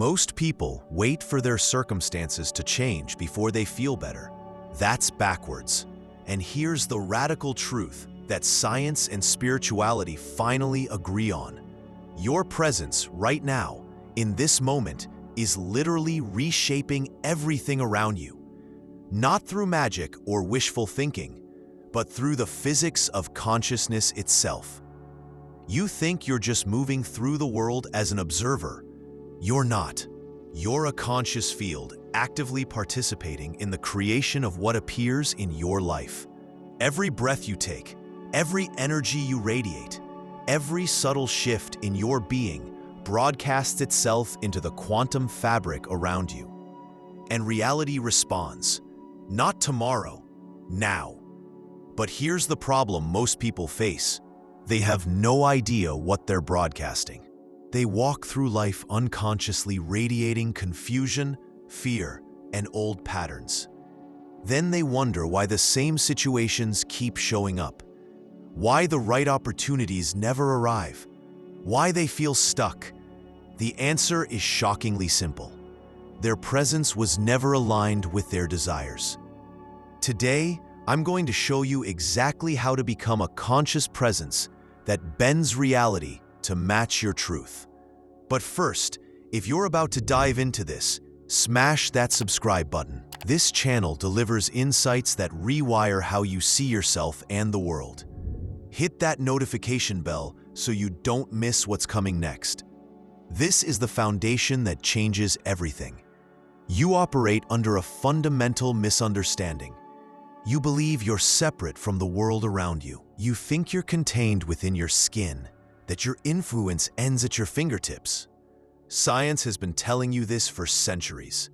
Most people wait for their circumstances to change before they feel better. That's backwards. And here's the radical truth that science and spirituality finally agree on. Your presence right now, in this moment, is literally reshaping everything around you. Not through magic or wishful thinking, but through the physics of consciousness itself. You think you're just moving through the world as an observer. You're not. You're a conscious field actively participating in the creation of what appears in your life. Every breath you take, every energy you radiate, every subtle shift in your being broadcasts itself into the quantum fabric around you. And reality responds, not tomorrow, now. But here's the problem most people face. They have no idea what they're broadcasting. They walk through life unconsciously radiating confusion, fear, and old patterns. Then they wonder why the same situations keep showing up, why the right opportunities never arrive, why they feel stuck. The answer is shockingly simple. Their presence was never aligned with their desires. Today, I'm going to show you exactly how to become a conscious presence that bends reality to match your truth. But first, if you're about to dive into this, smash that subscribe button. This channel delivers insights that rewire how you see yourself and the world. Hit that notification bell so you don't miss what's coming next. This is the foundation that changes everything. You operate under a fundamental misunderstanding. You believe you're separate from the world around you. You think you're contained within your skin, that your influence ends at your fingertips. Science has been telling you this for centuries.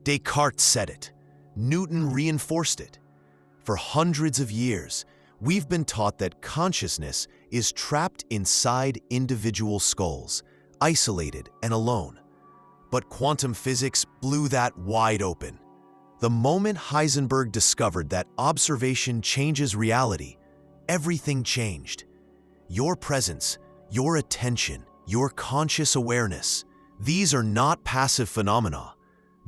Descartes said it. Newton reinforced it. For hundreds of years, we've been taught that consciousness is trapped inside individual skulls, isolated and alone. But quantum physics blew that wide open. The moment Heisenberg discovered that observation changes reality, everything changed. Your presence, your attention, your conscious awareness, these are not passive phenomena.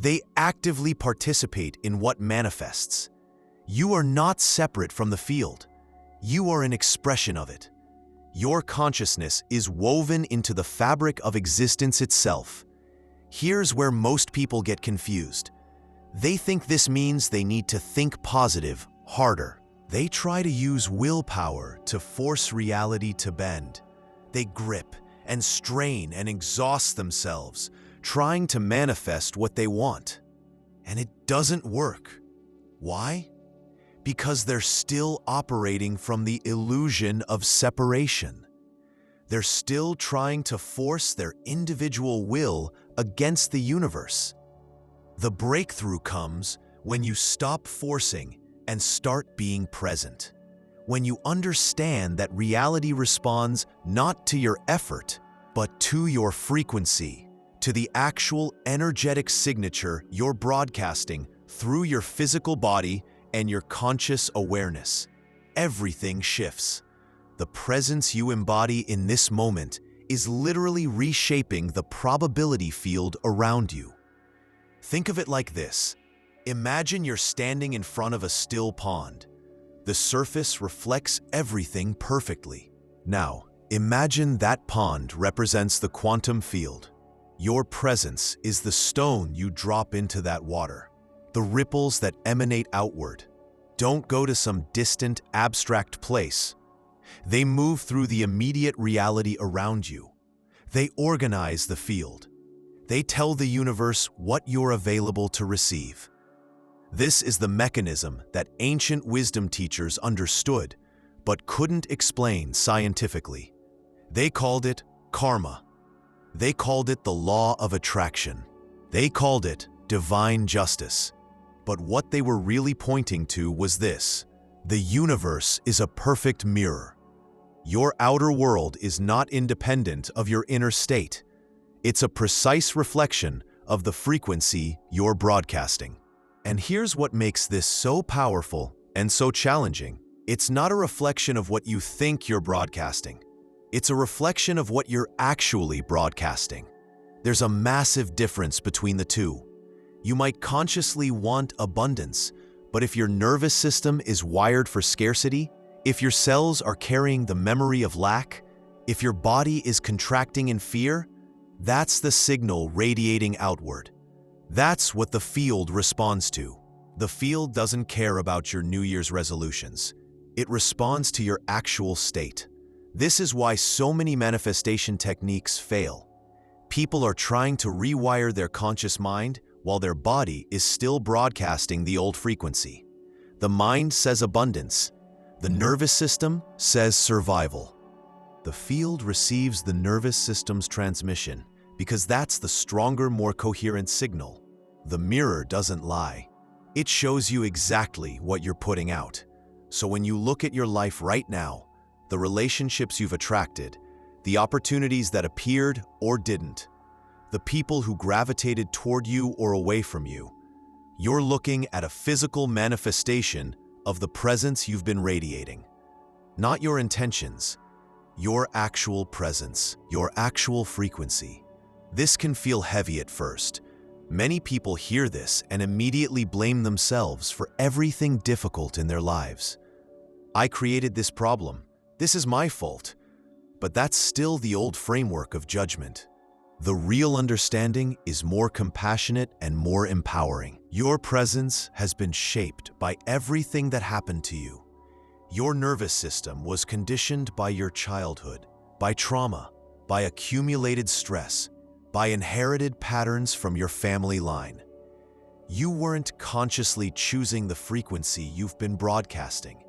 They actively participate in what manifests. You are not separate from the field. You are an expression of it. Your consciousness is woven into the fabric of existence itself. Here's where most people get confused. They think this means they need to think positive, harder. They try to use willpower to force reality to bend. They grip and strain and exhaust themselves, trying to manifest what they want. And it doesn't work. Why? Because they're still operating from the illusion of separation. They're still trying to force their individual will against the universe. The breakthrough comes when you stop forcing and start being present. When you understand that reality responds not to your effort, but to your frequency, to the actual energetic signature you're broadcasting through your physical body and your conscious awareness. Everything shifts. The presence you embody in this moment is literally reshaping the probability field around you. Think of it like this. Imagine you're standing in front of a still pond. The surface reflects everything perfectly. Now, imagine that pond represents the quantum field. Your presence is the stone you drop into that water. The ripples that emanate outward don't go to some distant, abstract place. They move through the immediate reality around you. They organize the field. They tell the universe what you're available to receive. This is the mechanism that ancient wisdom teachers understood, but couldn't explain scientifically. They called it karma. They called it the law of attraction. They called it divine justice. But what they were really pointing to was this: the universe is a perfect mirror. Your outer world is not independent of your inner state. It's a precise reflection of the frequency you're broadcasting. And here's what makes this so powerful and so challenging. It's not a reflection of what you think you're broadcasting. It's a reflection of what you're actually broadcasting. There's a massive difference between the two. You might consciously want abundance, but if your nervous system is wired for scarcity, if your cells are carrying the memory of lack, if your body is contracting in fear, that's the signal radiating outward. That's what the field responds to. The field doesn't care about your New Year's resolutions. It responds to your actual state. This is why so many manifestation techniques fail. People are trying to rewire their conscious mind while their body is still broadcasting the old frequency. The mind says abundance. The nervous system says survival. The field receives the nervous system's transmission because that's the stronger, more coherent signal. The mirror doesn't lie. It shows you exactly what you're putting out. So when you look at your life right now, the relationships you've attracted, the opportunities that appeared or didn't, the people who gravitated toward you or away from you, you're looking at a physical manifestation of the presence you've been radiating. Not your intentions, your actual presence, your actual frequency. This can feel heavy at first. Many people hear this and immediately blame themselves for everything difficult in their lives. I created this problem. This is my fault. But that's still the old framework of judgment. The real understanding is more compassionate and more empowering. Your presence has been shaped by everything that happened to you. Your nervous system was conditioned by your childhood, by trauma, by accumulated stress, by inherited patterns from your family line. You weren't consciously choosing the frequency you've been broadcasting.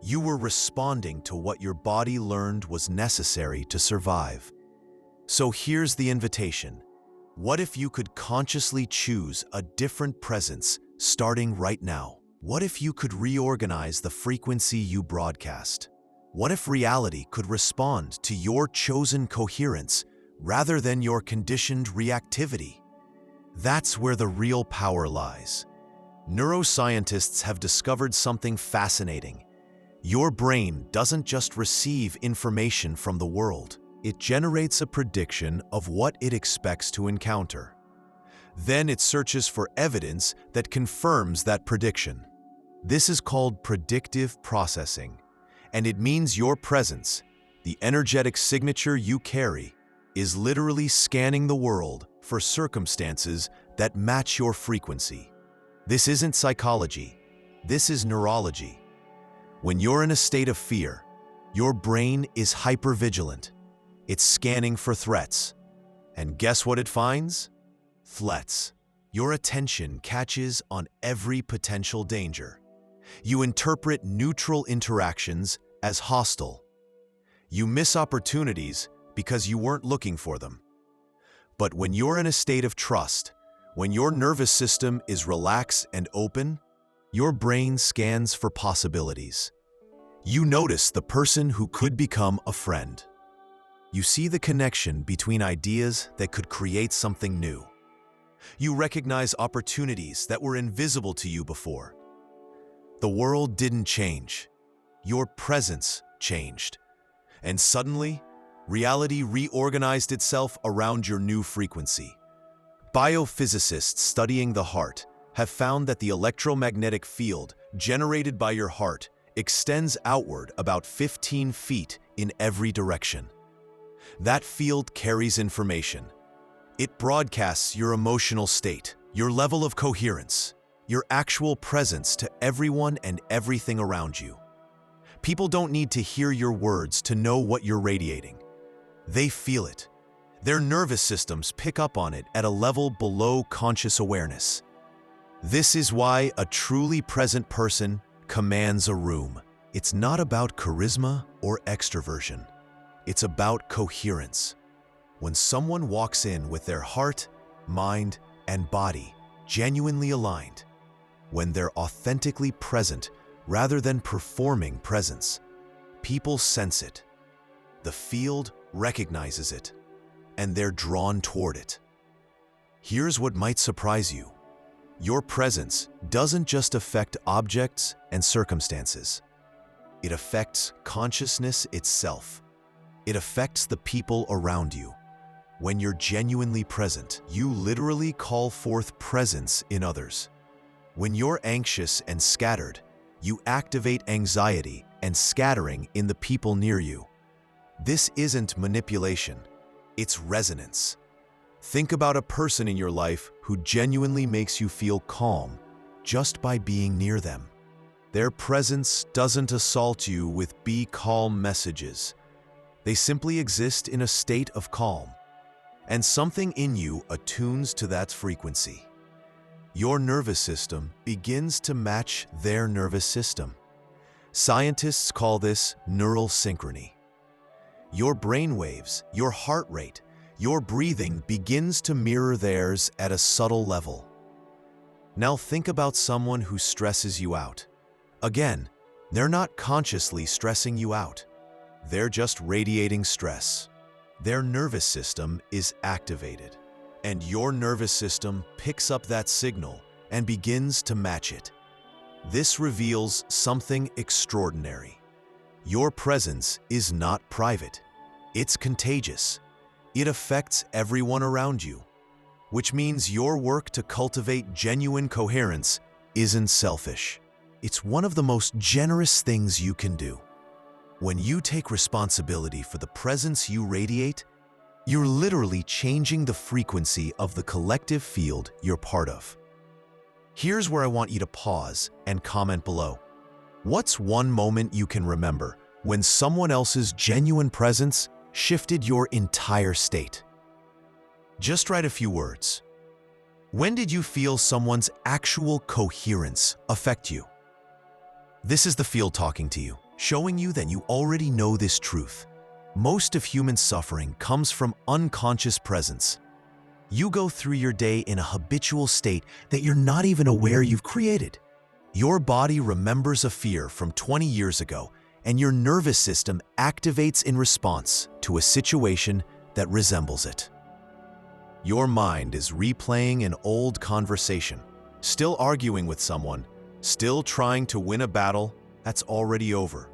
You were responding to what your body learned was necessary to survive. So here's the invitation. What if you could consciously choose a different presence starting right now? What if you could reorganize the frequency you broadcast? What if reality could respond to your chosen coherence rather than your conditioned reactivity? That's where the real power lies. Neuroscientists have discovered something fascinating. Your brain doesn't just receive information from the world. It generates a prediction of what it expects to encounter. Then it searches for evidence that confirms that prediction. This is called predictive processing, and it means your presence, the energetic signature you carry, is literally scanning the world for circumstances that match your frequency. This isn't psychology. This is neurology. When you're in a state of fear, your brain is hypervigilant. It's scanning for threats. And guess what it finds? Threats. Your attention catches on every potential danger. You interpret neutral interactions as hostile. You miss opportunities because you weren't looking for them. But when you're in a state of trust, when your nervous system is relaxed and open, your brain scans for possibilities. You notice the person who could become a friend. You see the connection between ideas that could create something new. You recognize opportunities that were invisible to you before. The world didn't change. Your presence changed. And suddenly, reality reorganized itself around your new frequency. Biophysicists studying the heart have found that the electromagnetic field generated by your heart extends outward about 15 feet in every direction. That field carries information. It broadcasts your emotional state, your level of coherence, your actual presence to everyone and everything around you. People don't need to hear your words to know what you're radiating. They feel it. Their nervous systems pick up on it at a level below conscious awareness. This is why a truly present person commands a room. It's not about charisma or extroversion. It's about coherence. When someone walks in with their heart, mind, and body genuinely aligned, when they're authentically present rather than performing presence, people sense it. The field recognizes it, and they're drawn toward it. Here's what might surprise you. Your presence doesn't just affect objects and circumstances. It affects consciousness itself. It affects the people around you. When you're genuinely present, you literally call forth presence in others. When you're anxious and scattered, you activate anxiety and scattering in the people near you. This isn't manipulation, it's resonance. Think about a person in your life who genuinely makes you feel calm just by being near them. Their presence doesn't assault you with "be calm" messages. They simply exist in a state of calm, and something in you attunes to that frequency. Your nervous system begins to match their nervous system. Scientists call this neural synchrony. Your brain waves, your heart rate, your breathing begins to mirror theirs at a subtle level. Now think about someone who stresses you out. Again, they're not consciously stressing you out. They're just radiating stress. Their nervous system is activated, and your nervous system picks up that signal and begins to match it. This reveals something extraordinary. Your presence is not private. It's contagious. It affects everyone around you, which means your work to cultivate genuine coherence isn't selfish. It's one of the most generous things you can do. When you take responsibility for the presence you radiate, you're literally changing the frequency of the collective field you're part of. Here's where I want you to pause and comment below. What's one moment you can remember when someone else's genuine presence shifted your entire state? Just write a few words. When did you feel someone's actual coherence affect you? This is the field talking to you, showing you that you already know this truth. Most of human suffering comes from unconscious presence. You go through your day in a habitual state that you're not even aware you've created. Your body remembers a fear from 20 years ago, and your nervous system activates in response to a situation that resembles it. Your mind is replaying an old conversation, still arguing with someone, still trying to win a battle that's already over.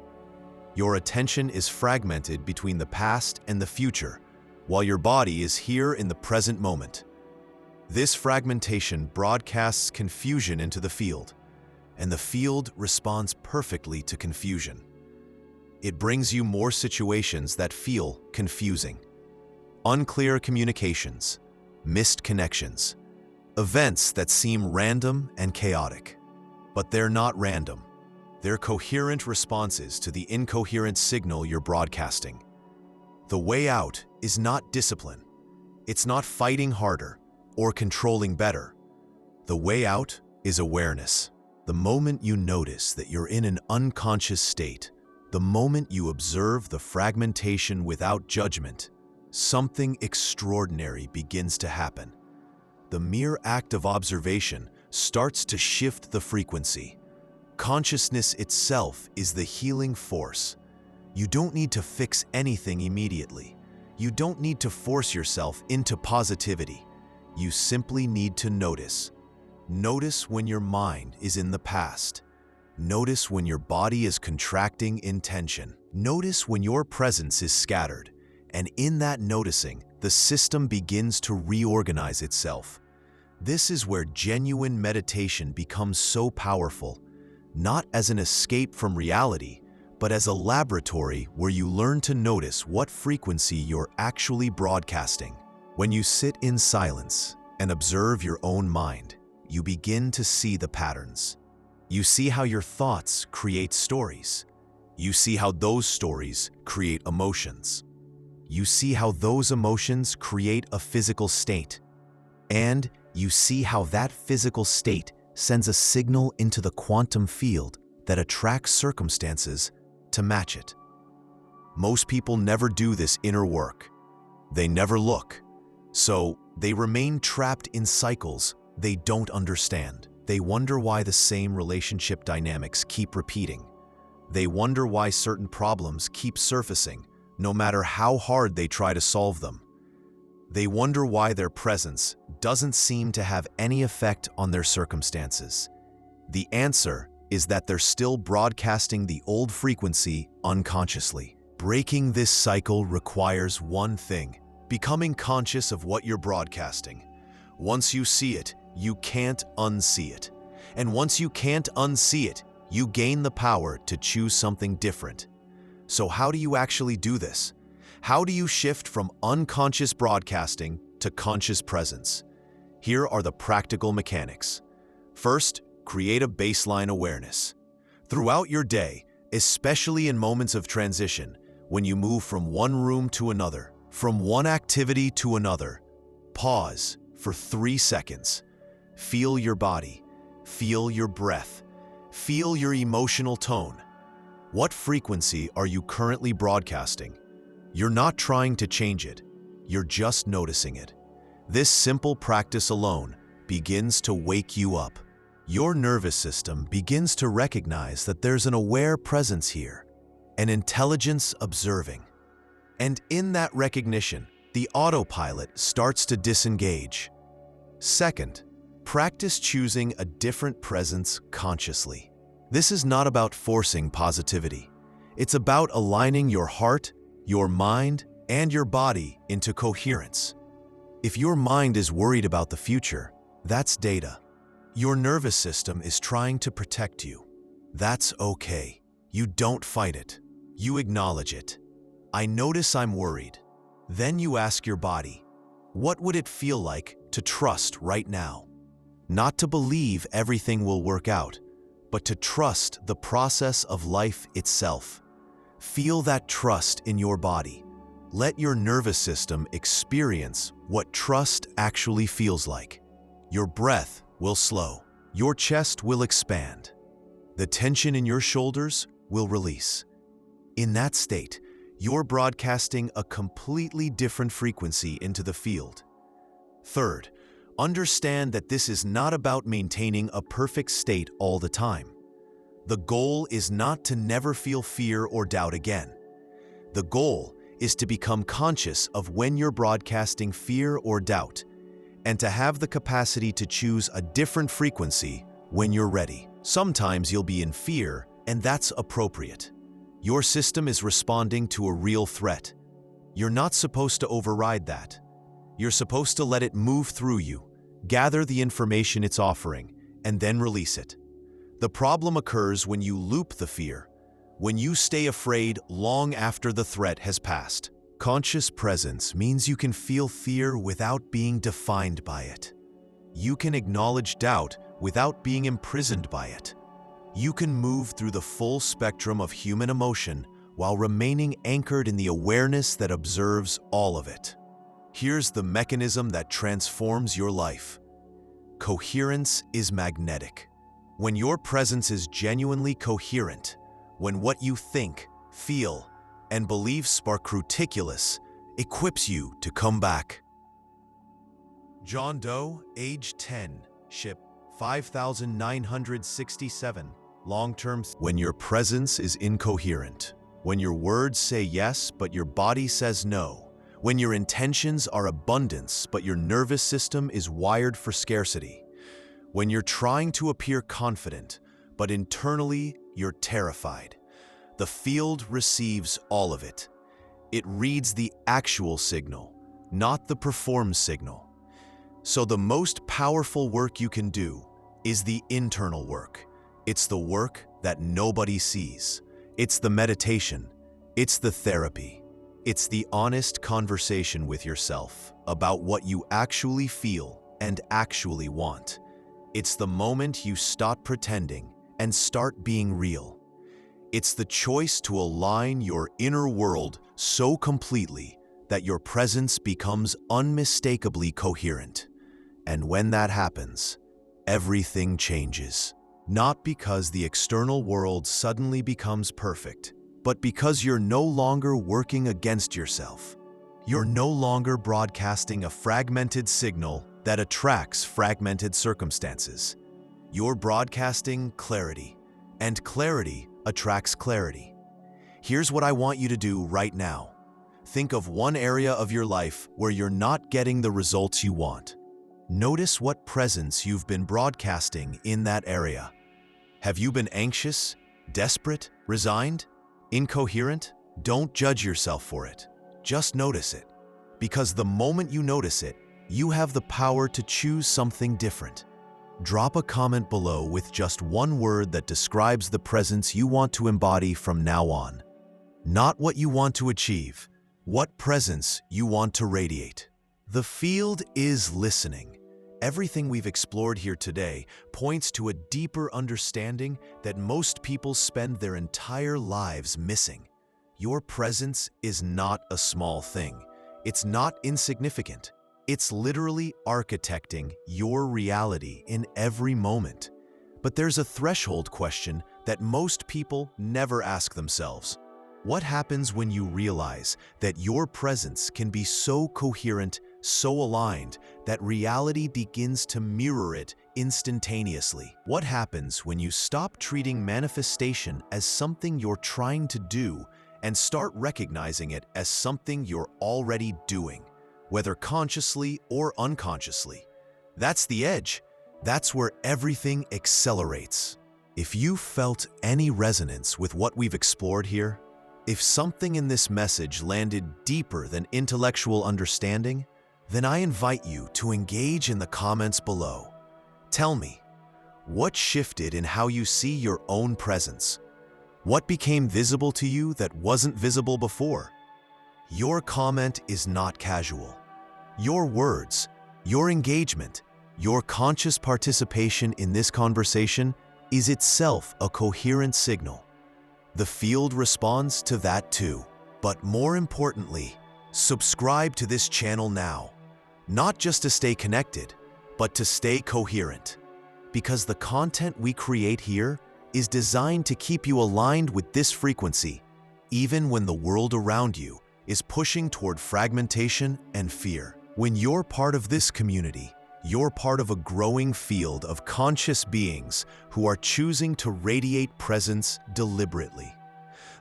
Your attention is fragmented between the past and the future, while your body is here in the present moment. This fragmentation broadcasts confusion into the field, and the field responds perfectly to confusion. It brings you more situations that feel confusing. Unclear communications, missed connections, events that seem random and chaotic. But they're not random. They're coherent responses to the incoherent signal you're broadcasting. The way out is not discipline. It's not fighting harder or controlling better. The way out is awareness. The moment you notice that you're in an unconscious state, the moment you observe the fragmentation without judgment, something extraordinary begins to happen. The mere act of observation starts to shift the frequency. Consciousness itself is the healing force. You don't need to fix anything immediately. You don't need to force yourself into positivity. You simply need to notice. Notice when your mind is in the past. Notice when your body is contracting in tension. Notice when your presence is scattered. And in that noticing, the system begins to reorganize itself. This is where genuine meditation becomes so powerful, not as an escape from reality, but as a laboratory where you learn to notice what frequency you're actually broadcasting. When you sit in silence and observe your own mind, you begin to see the patterns. You see how your thoughts create stories. You see how those stories create emotions. You see how those emotions create a physical state. And you see how that physical state sends a signal into the quantum field that attracts circumstances to match it. Most people never do this inner work. They never look. So they remain trapped in cycles they don't understand. They wonder why the same relationship dynamics keep repeating. They wonder why certain problems keep surfacing, no matter how hard they try to solve them. They wonder why their presence doesn't seem to have any effect on their circumstances. The answer is that they're still broadcasting the old frequency unconsciously. Breaking this cycle requires one thing: becoming conscious of what you're broadcasting. Once you see it, you can't unsee it. And once you can't unsee it, you gain the power to choose something different. So how do you actually do this? How do you shift from unconscious broadcasting to conscious presence? Here are the practical mechanics. First, create a baseline awareness. Throughout your day, especially in moments of transition, when you move from one room to another, from one activity to another, pause for 3 seconds. Feel your body, feel your breath, feel your emotional tone. What frequency are you currently broadcasting? You're not trying to change it, you're just noticing it. This simple practice alone begins to wake you up. Your nervous system begins to recognize that there's an aware presence here, an intelligence observing. And in that recognition, the autopilot starts to disengage. Second, practice choosing a different presence consciously. This is not about forcing positivity. It's about aligning your heart, your mind, and your body into coherence. If your mind is worried about the future, that's data. Your nervous system is trying to protect you. That's okay. You don't fight it. You acknowledge it. I notice I'm worried. Then you ask your body, what would it feel like to trust right now? Not to believe everything will work out, but to trust the process of life itself. Feel that trust in your body. Let your nervous system experience what trust actually feels like. Your breath will slow. Your chest will expand. The tension in your shoulders will release. In that state, you're broadcasting a completely different frequency into the field. Third, understand that this is not about maintaining a perfect state all the time. The goal is not to never feel fear or doubt again. The goal is to become conscious of when you're broadcasting fear or doubt, and to have the capacity to choose a different frequency when you're ready. Sometimes you'll be in fear, and that's appropriate. Your system is responding to a real threat. You're not supposed to override that. You're supposed to let it move through you, gather the information it's offering, and then release it. The problem occurs when you loop the fear, when you stay afraid long after the threat has passed. Conscious presence means you can feel fear without being defined by it. You can acknowledge doubt without being imprisoned by it. You can move through the full spectrum of human emotion while remaining anchored in the awareness that observes all of it. Here's the mechanism that transforms your life. Coherence is magnetic. When your presence is genuinely coherent, when what you think, feel, and believe spark reticulus, equips you to come back. John Doe, age 10, ship 5967, long-term. When your presence is incoherent, when your words say yes but your body says no, when your intentions are abundance but your nervous system is wired for scarcity, when you're trying to appear confident but internally you're terrified, the field receives all of it. It reads the actual signal, not the performed signal. So the most powerful work you can do is the internal work. It's the work that nobody sees. It's the meditation. It's the therapy. It's the honest conversation with yourself about what you actually feel and actually want. It's the moment you stop pretending and start being real. It's the choice to align your inner world so completely that your presence becomes unmistakably coherent. And when that happens, everything changes. Not because the external world suddenly becomes perfect, but because you're no longer working against yourself. You're no longer broadcasting a fragmented signal that attracts fragmented circumstances. You're broadcasting clarity, and clarity attracts clarity. Here's what I want you to do right now. Think of one area of your life where you're not getting the results you want. Notice what presence you've been broadcasting in that area. Have you been anxious, desperate, resigned, incoherent? Don't judge yourself for it. Just notice it. Because the moment you notice it, you have the power to choose something different. Drop a comment below with just one word that describes the presence you want to embody from now on. Not what you want to achieve, what presence you want to radiate. The field is listening. Everything we've explored here today points to a deeper understanding that most people spend their entire lives missing. Your presence is not a small thing. It's not insignificant. It's literally architecting your reality in every moment. But there's a threshold question that most people never ask themselves. What happens when you realize that your presence can be so coherent, so aligned, that reality begins to mirror it instantaneously? What happens when you stop treating manifestation as something you're trying to do and start recognizing it as something you're already doing, whether consciously or unconsciously? That's the edge. That's where everything accelerates. If you felt any resonance with what we've explored here, if something in this message landed deeper than intellectual understanding, then I invite you to engage in the comments below. Tell me, what shifted in how you see your own presence? What became visible to you that wasn't visible before? Your comment is not casual. Your words, your engagement, your conscious participation in this conversation is itself a coherent signal. The field responds to that too. But more importantly, subscribe to this channel now. Not just to stay connected, but to stay coherent. Because the content we create here is designed to keep you aligned with this frequency, even when the world around you is pushing toward fragmentation and fear. When you're part of this community, you're part of a growing field of conscious beings who are choosing to radiate presence deliberately.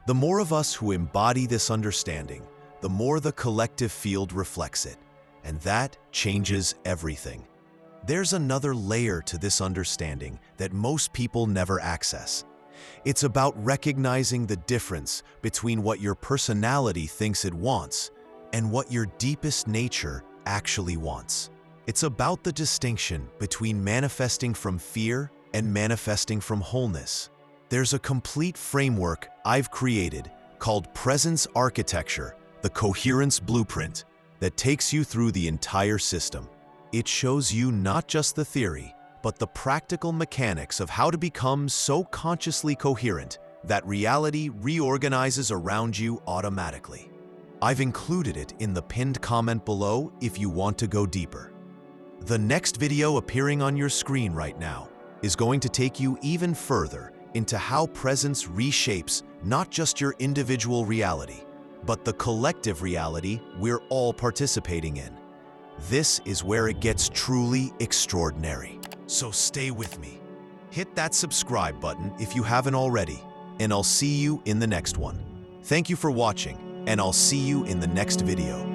The more of us who embody this understanding, the more the collective field reflects it, and that changes everything. There's another layer to this understanding that most people never access. It's about recognizing the difference between what your personality thinks it wants and what your deepest nature actually wants. It's about the distinction between manifesting from fear and manifesting from wholeness. There's a complete framework I've created called Presence Architecture, the Coherence Blueprint, that takes you through the entire system. It shows you not just the theory, but the practical mechanics of how to become so consciously coherent that reality reorganizes around you automatically. I've included it in the pinned comment below if you want to go deeper. The next video appearing on your screen right now is going to take you even further into how presence reshapes not just your individual reality, but the collective reality we're all participating in. This is where it gets truly extraordinary. So stay with me. Hit that subscribe button if you haven't already, and I'll see you in the next one. Thank you for watching, and I'll see you in the next video.